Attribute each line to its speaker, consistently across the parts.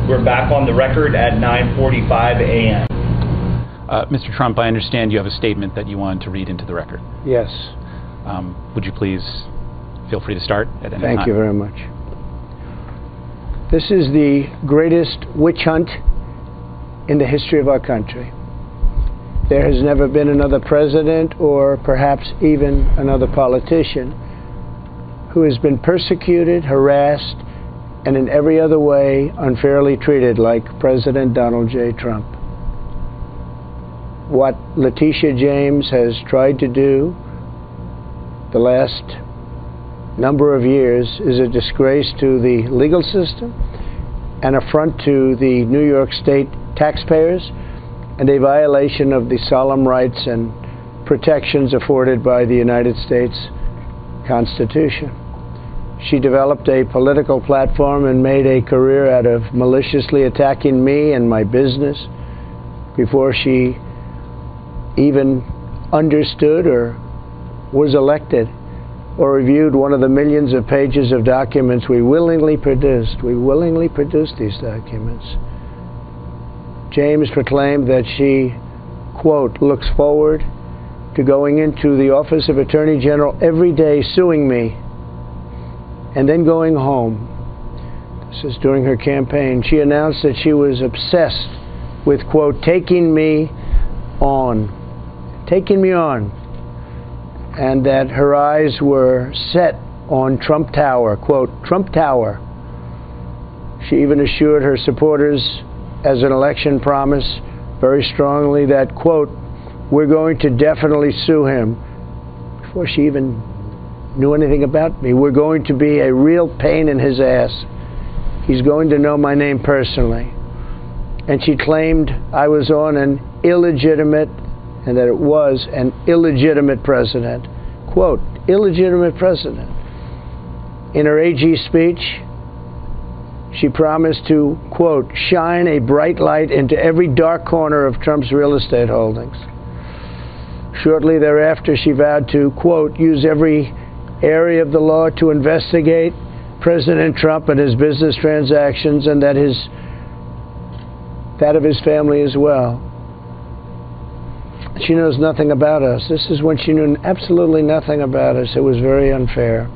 Speaker 1: We're back on the record at 9:45 a.m.
Speaker 2: Mr. Trump, I understand you have a statement that you wanted to read into the record.
Speaker 3: Yes.
Speaker 2: Would you please feel free to start at any time?
Speaker 3: Thank you very much. This is the greatest witch hunt in the history of our country. There has never been another president, or perhaps even another politician, who has been persecuted, harassed, and in every other way unfairly treated like President Donald J. Trump. What Letitia James has tried to do the last number of years is a disgrace to the legal system, an affront to the New York State taxpayers, and a violation of the solemn rights and protections afforded by the United States Constitution. She developed a political platform and made a career out of maliciously attacking me and my business before she even understood or was elected or reviewed one of the millions of pages of documents we willingly produced. We willingly produced these documents. James proclaimed that she, quote, looks forward to going into the office of Attorney General every day suing me and then going home. This is during her campaign. She announced that she was obsessed with, quote, taking me on, and that her eyes were set on Trump Tower, quote, Trump Tower. She even assured her supporters as an election promise very strongly that, quote, we're going to definitely sue him. Before she even knew anything about me, we're going to be a real pain in his ass. He's going to know my name personally. And she claimed I was on an illegitimate, and that it was an illegitimate president. Quote, illegitimate president. In her AG speech, she promised to, quote, shine a bright light into every dark corner of Trump's real estate holdings. Shortly thereafter, she vowed to, quote, use every area of the law to investigate President Trump and his business transactions, and that of his family as well. She knows nothing about us. This is when she knew absolutely nothing about us. It was very unfair.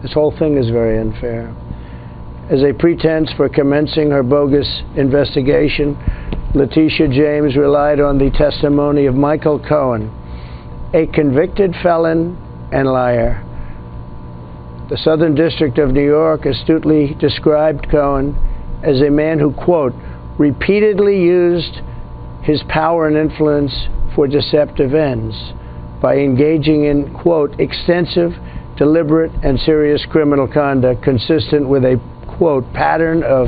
Speaker 3: This whole thing is very unfair. As a pretense for commencing her bogus investigation, Letitia James relied on the testimony of Michael Cohen, a convicted felon and liar. The Southern District of New York astutely described Cohen as a man who, quote, repeatedly used his power and influence for deceptive ends by engaging in, quote, extensive, deliberate, and serious criminal conduct consistent with a, quote, pattern of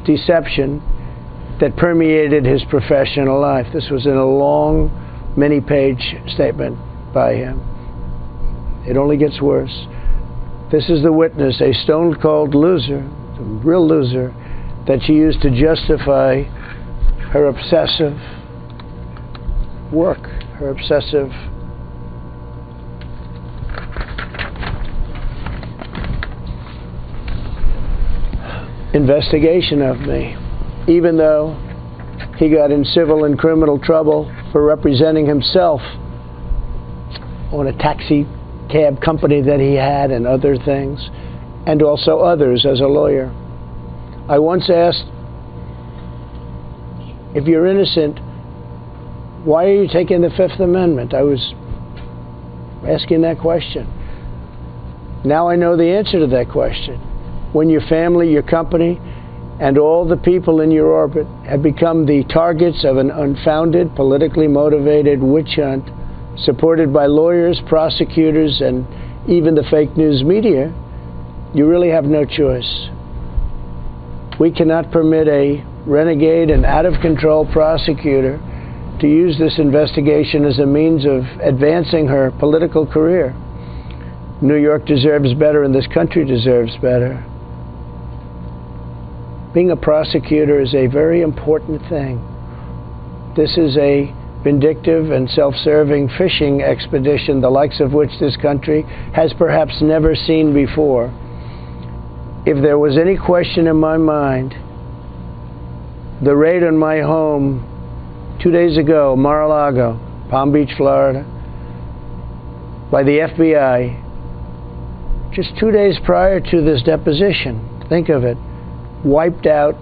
Speaker 3: deception that permeated his professional life. This was in a long, many-page statement by him. It only gets worse. This is the witness, a stone-cold loser, a real loser, that she used to justify her obsessive work, her obsessive investigation of me, even though he got in civil and criminal trouble for representing himself on a taxi cab company that he had and other things, and also others as a lawyer. I once asked, if you're innocent, why are you taking the Fifth Amendment? I was asking that question. Now I know the answer to that question. When your family, your company, and all the people in your orbit have become the targets of an unfounded, politically motivated witch hunt supported by lawyers, prosecutors, and even the fake news media, you really have no choice. We cannot permit a renegade and out-of-control prosecutor to use this investigation as a means of advancing her political career. New York deserves better, and this country deserves better. Being a prosecutor is a very important thing. This is a vindictive and self-serving fishing expedition, the likes of which this country has perhaps never seen before. if there was any question in my mind, the raid on my home 2 days ago, Mar-a-Lago, Palm Beach, Florida, by the FBI, just 2 days prior to this deposition, think of it, wiped out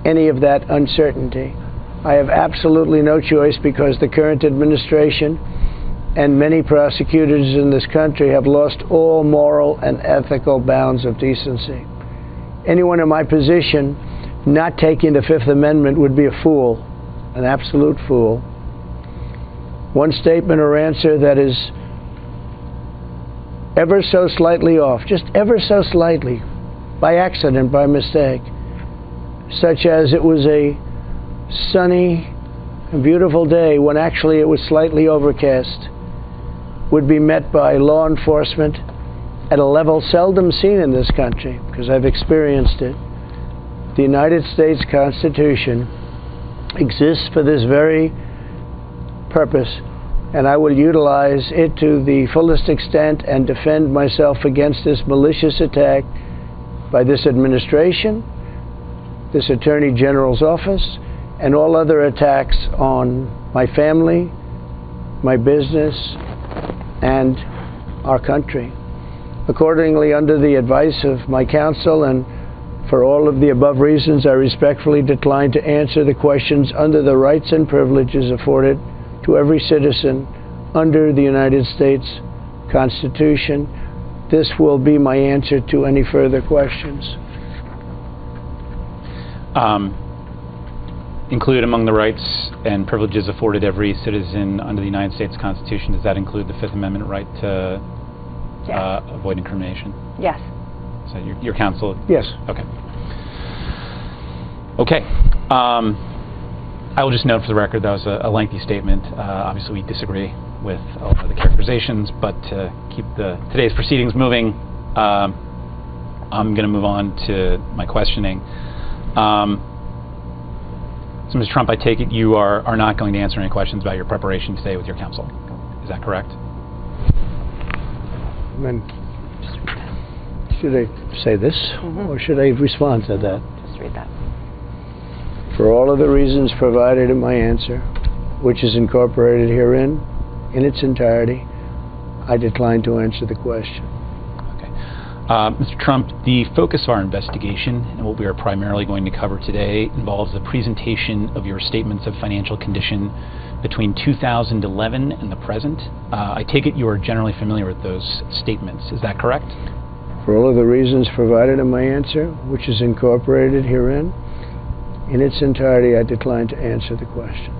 Speaker 3: any of that uncertainty. I have absolutely no choice because the current administration and many prosecutors in this country have lost all moral and ethical bounds of decency. Anyone in my position not taking the Fifth Amendment would be a fool, an absolute fool. One statement or answer that is ever so slightly off, just ever so slightly, by accident, by mistake, such as it was a sunny and beautiful day when actually it was slightly overcast, would be met by law enforcement at a level seldom seen in this country, because I've experienced it. The United States Constitution exists for this very purpose, and I will utilize it to the fullest extent and defend myself against this malicious attack by this administration, this Attorney General's office, and all other attacks on my family, my business, and our country. Accordingly, under the advice of my counsel and for all of the above reasons, I respectfully decline to answer the questions under the rights and privileges afforded to every citizen under the United States Constitution. This will be my answer to any further questions.
Speaker 2: Include among the rights and privileges afforded every citizen under the United States Constitution, does that include the Fifth Amendment right to avoid incrimination?
Speaker 4: Yes.
Speaker 2: So your counsel?
Speaker 3: Yes.
Speaker 2: Okay. Okay. I will just note for the record that was a lengthy statement. Obviously, we disagree with all of the characterizations, but to keep today's proceedings moving, I'm going to move on to my questioning. So, Mr. Trump, I take it you are not going to answer any questions about your preparation today with your counsel. Is that correct?
Speaker 3: Then, should I say this, or should I respond to that?
Speaker 4: Just read that.
Speaker 3: For all of the reasons provided in my answer, which is incorporated herein in its entirety, I decline to answer the question.
Speaker 2: Okay. Mr. Trump, the focus of our investigation and what we are primarily going to cover today involves the presentation of your statements of financial condition between 2011 and the present. I take it you are generally familiar with those statements. Is that correct?
Speaker 3: For all of the reasons provided in my answer, which is incorporated herein in its entirety, I decline to answer the question.